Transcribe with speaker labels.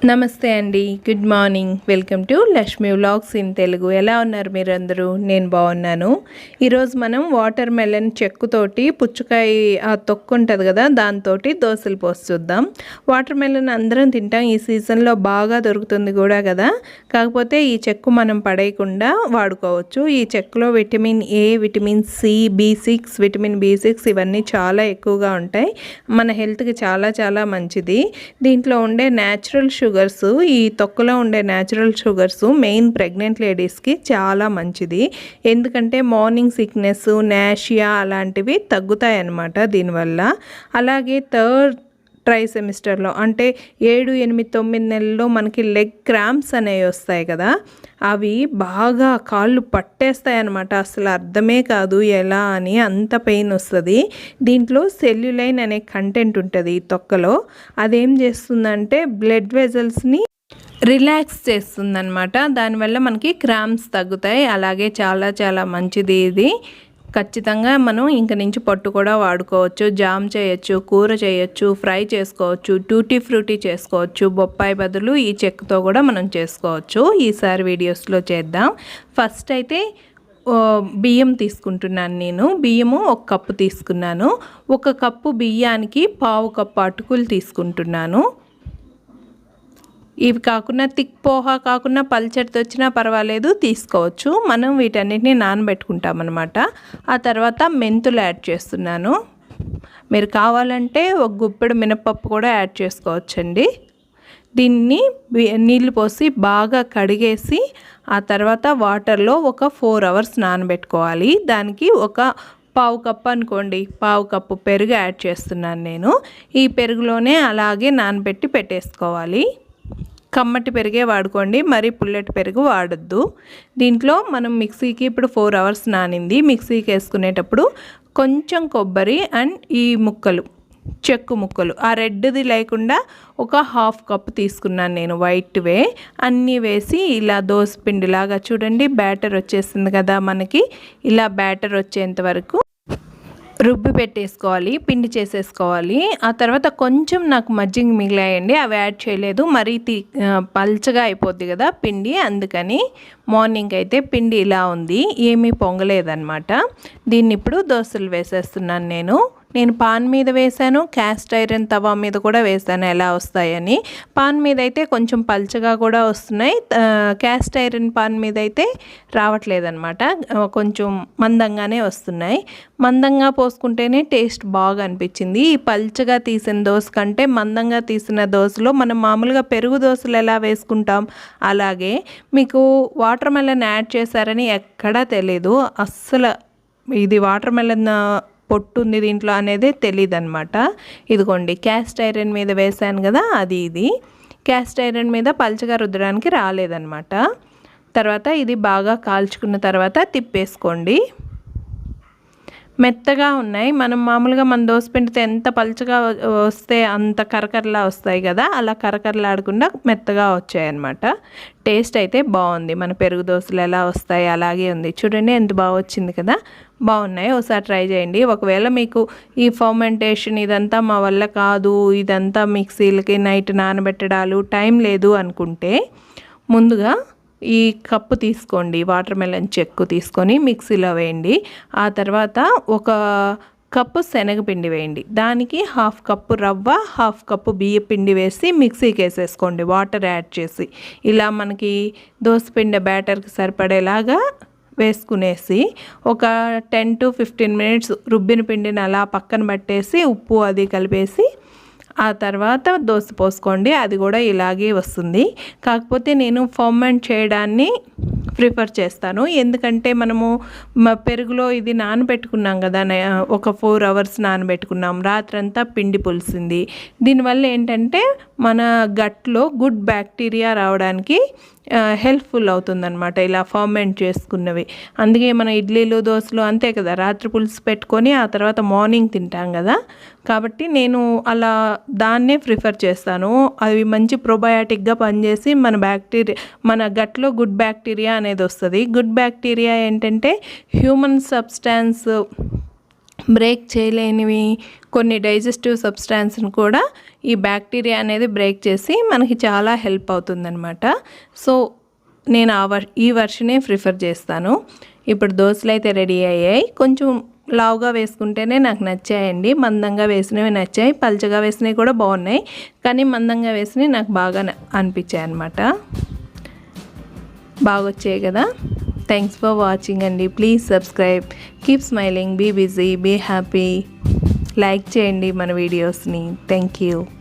Speaker 1: నమస్తే అండి. Good morning. Welcome to Lakshmi vlogs in Telugu. ఎలా ఉన్నారు మీరందరూ? నేను బాగున్నాను. ఈరోజు మనం వాటర్ మెలన్ చెక్కుతోటి పుచ్చకాయ తొక్కు ఉంటుంది కదా, దాంతో దోశలు పోసి చూద్దాం. వాటర్ మెలన్ అందరం తింటాం, ఈ సీజన్లో బాగా దొరుకుతుంది కూడా కదా. కాకపోతే ఈ చెక్కు మనం పడేయకుండా వాడుకోవచ్చు. ఈ చెక్కులో vitamin A, vitamin C, B6, vitamin B6 ఇవన్నీ చాలా ఎక్కువగా ఉంటాయి. మన హెల్త్కి చాలా చాలా మంచిది. దీంట్లో ఉండే న్యాచురల్ షుగర్స్, ఈ తొక్కలో ఉండే న్యాచురల్ షుగర్స్ మెయిన్ ప్రెగ్నెంట్ లేడీస్కి చాలా మంచిది. ఎందుకంటే మార్నింగ్ సిక్నెస్, నాషియా అలాంటివి తగ్గుతాయి అన్నమాట దీనివల్ల. అలాగే థర్డ్ ట్రైసెమిస్టర్లో అంటే 7, 8, 9 నెలల్లో మనకి లెగ్ క్రాంప్స్ అనేవి వస్తాయి కదా, అవి బాగా కాళ్ళు పట్టేస్తాయి అన్నమాట. అసలు అర్థమే కాదు ఎలా అని, అంత పెయిన్ వస్తుంది. దీంట్లో సెల్యులైన్ అనే కంటెంట్ ఉంటుంది ఈ తొక్కలో. అదేం చేస్తుందంటే బ్లడ్ వెజల్స్ని రిలాక్స్ చేస్తుందన్నమాట. దానివల్ల మనకి క్రాంప్స్ తగ్గుతాయి. అలాగే చాలా చాలా మంచిది ఇది. ఖచ్చితంగా మనం ఇంక నుంచి పట్టు కూడా వాడుకోవచ్చు, జామ్ చేయొచ్చు, కూర చేయొచ్చు, ఫ్రై చేసుకోవచ్చు, టూటీ ఫ్రూటీ చేసుకోవచ్చు. బొప్పాయి బదులు ఈ చెక్కుతో కూడా మనం చేసుకోవచ్చు. ఈసారి వీడియోస్లో చేద్దాం. ఫస్ట్ అయితే బియ్యం తీసుకుంటున్నాను నేను. బియ్యము 1 కప్పు తీసుకున్నాను. 1 కప్పు బియ్యానికి 1/2 కప్పు అటుకులు తీసుకుంటున్నాను. ఇవి కాకుండా థిక్ పోహా కాకుండా పల్చడితో వచ్చినా పర్వాలేదు, తీసుకోవచ్చు. మనం వీటన్నిటిని నానబెట్టుకుంటామన్నమాట. ఆ తర్వాత మెంతులు యాడ్ చేస్తున్నాను. మీరు కావాలంటే 1 గుప్పెడు మినపప్పు కూడా యాడ్ చేసుకోవచ్చండి. దీన్ని నీళ్లు పోసి బాగా కడిగేసి ఆ తర్వాత వాటర్లో ఒక 4 అవర్స్ నానబెట్టుకోవాలి. దానికి ఒక 1/2 కప్పు అనుకోండి, 1/2 కప్పు పెరుగు యాడ్ చేస్తున్నాను నేను. ఈ పెరుగులోనే అలాగే నానబెట్టి పెట్టేసుకోవాలి. కమ్మటి పెరిగే వాడుకోండి, మరి పుల్లటి పెరుగు వాడొద్దు. దీంట్లో మనం మిక్సీకి ఇప్పుడు 4 అవర్స్ నానింది. మిక్సీకి వేసుకునేటప్పుడు కొంచెం కొబ్బరి అండ్ ఈ ముక్కలు, చెక్కు ముక్కలు, ఆ రెడ్ది లేకుండా ఒక 1/2 కప్పు తీసుకున్నాను నేను, వైట్వే. అన్నీ వేసి ఇలా దోసపిండిలాగా చూడండి, బ్యాటర్ వచ్చేసింది కదా మనకి. ఇలా బ్యాటర్ వచ్చేంత వరకు రుబ్బి పెట్టేసుకోవాలి, పిండి చేసేసుకోవాలి. ఆ తర్వాత కొంచెం నాకు మజ్జిగ మిగిలాయండి, అవి యాడ్ చేయలేదు. మరీ పల్చగా అయిపోద్ది కదా పిండి, అందుకని. మార్నింగ్ అయితే పిండి ఇలా ఉంది, ఏమీ పొంగలేదన్నమాట. దీన్ని ఇప్పుడు దోశలు వేసేస్తున్నాను నేను పాన్ మీద వేసాను, క్యాస్ట్ ఐరన్ తవా మీద కూడా వేసాను ఎలా వస్తాయని. పాన్ మీద అయితే కొంచెం పల్చగా కూడా వస్తున్నాయి, క్యాస్ట్ ఐరన్ పాన్ మీద అయితే రావట్లేదన్నమాట, కొంచెం మందంగానే వస్తున్నాయి. మందంగా పోసుకుంటేనే టేస్ట్ బాగా అనిపించింది. ఈ పల్చగా తీసిన దోశ కంటే మందంగా తీసిన దోశలో మనం మామూలుగా పెరుగు దోశలు ఎలా వేసుకుంటాం అలాగే. మీకు వాటర్ మెలన్ యాడ్ చేశారని ఎక్కడా తెలీదు, అస్సలు ఇది వాటర్ మెలన్ పొట్టు ఉంది దీంట్లో అనేది తెలియదు అనమాట. ఇదిగోండి, క్యాస్ట్ ఐరన్ మీద వేసాను కదా, అది ఇది. క్యాస్ట్ ఐరన్ మీద పల్చగా రుద్దడానికి రాలేదన్నమాట. తర్వాత ఇది బాగా కాల్చుకున్న తర్వాత తిప్పేసుకోండి. మెత్తగా ఉన్నాయి. మనం మామూలుగా మన దోసపిండితో ఎంత పల్చగా వస్తే అంత కరకరలా వస్తాయి కదా, అలా కరకరలాడకుండా మెత్తగా వచ్చాయన్నమాట. టేస్ట్ అయితే బాగుంది. మన పెరుగు దోశలు ఎలా వస్తాయి అలాగే ఉంది. చూడండి ఎంత బాగా వచ్చింది కదా, బాగున్నాయి. ఒకసారి ట్రై చేయండి. ఒకవేళ మీకు ఈ ఫర్మెంటేషన్ ఇదంతా మా వల్ల కాదు, ఇదంతా మిక్సీలకి నైట్ నానబెట్టడాలు టైం లేదు అనుకుంటే, ముందుగా ఈ కప్పు తీసుకోండి, వాటర్ మెలన్ చెక్కు తీసుకొని మిక్సీలో వేయండి. ఆ తర్వాత 1 కప్పు శనగపిండి వేయండి. దానికి 1/2 కప్పు రవ్వ, 1/2 కప్పు బియ్య పిండి వేసి మిక్సీకి వేసేసుకోండి, వాటర్ యాడ్ చేసి. ఇలా మనకి దోసపిండి బ్యాటర్కి సరిపడేలాగా వేసుకునేసి ఒక 10 to 15 మినిట్స్ రుబ్బిన పిండిని అలా పక్కన పట్టేసి ఉప్పు అది కలిపేసి ఆ తర్వాత దోశ పోసుకోండి. అది కూడా ఇలాగే వస్తుంది. కాకపోతే నేను ఫర్మెంట్ చేయడాన్ని ప్రిఫర్ చేస్తాను, ఎందుకంటే మనము పెరుగులో ఇది నానబెట్టుకున్నాం కదా, ఒక 4 అవర్స్ నానబెట్టుకున్నాం, రాత్రంతా పిండి పులిసింది. దీనివల్ల ఏంటంటే మన గట్లో గుడ్ బ్యాక్టీరియా రావడానికి హెల్ప్ఫుల్ అవుతుందన్నమాట ఇలా ఫర్మెంట్ చేసుకున్నవి. అందుకే మన ఇడ్లీలు దోశలు అంతే కదా, రాత్రి పులుసు పెట్టుకొని ఆ తర్వాత మార్నింగ్ తింటాం కదా. కాబట్టి నేను అలా దాన్నే ప్రిఫర్ చేస్తాను. అవి మంచి ప్రోబయాటిక్గా పనిచేసి మన గట్లో గుడ్ బ్యాక్టీరియా అనేది వస్తుంది. గుడ్ బ్యాక్టీరియా ఏంటంటే హ్యూమన్ సబ్స్టాన్స్ బ్రేక్ చేయలేనివి కొన్ని డైజెస్టివ్ సబ్స్టాన్స్ని కూడా ఈ బ్యాక్టీరియా అనేది బ్రేక్ చేసి మనకి చాలా హెల్ప్ అవుతుందన్నమాట. సో నేను ఈ వర్షనే ప్రిఫర్ చేస్తాను. ఇప్పుడు దోశలు అయితే రెడీ అయ్యాయి. కొంచెం లావుగా వేసుకుంటేనే నాకు నచ్చాయండి. మందంగా వేసినవి నచ్చాయి, పల్చగా వేసినవి కూడా బాగున్నాయి, కానీ మందంగా వేసినవి నాకు బాగా అనిపించాయి అన్నమాట. బాగా వచ్చాయి కదా. థ్యాంక్స్ ఫర్ వాచింగ్ అండి. Please subscribe, keep smiling, be busy, be happy. Like చేయండి మన వీడియోస్ని. Thank you.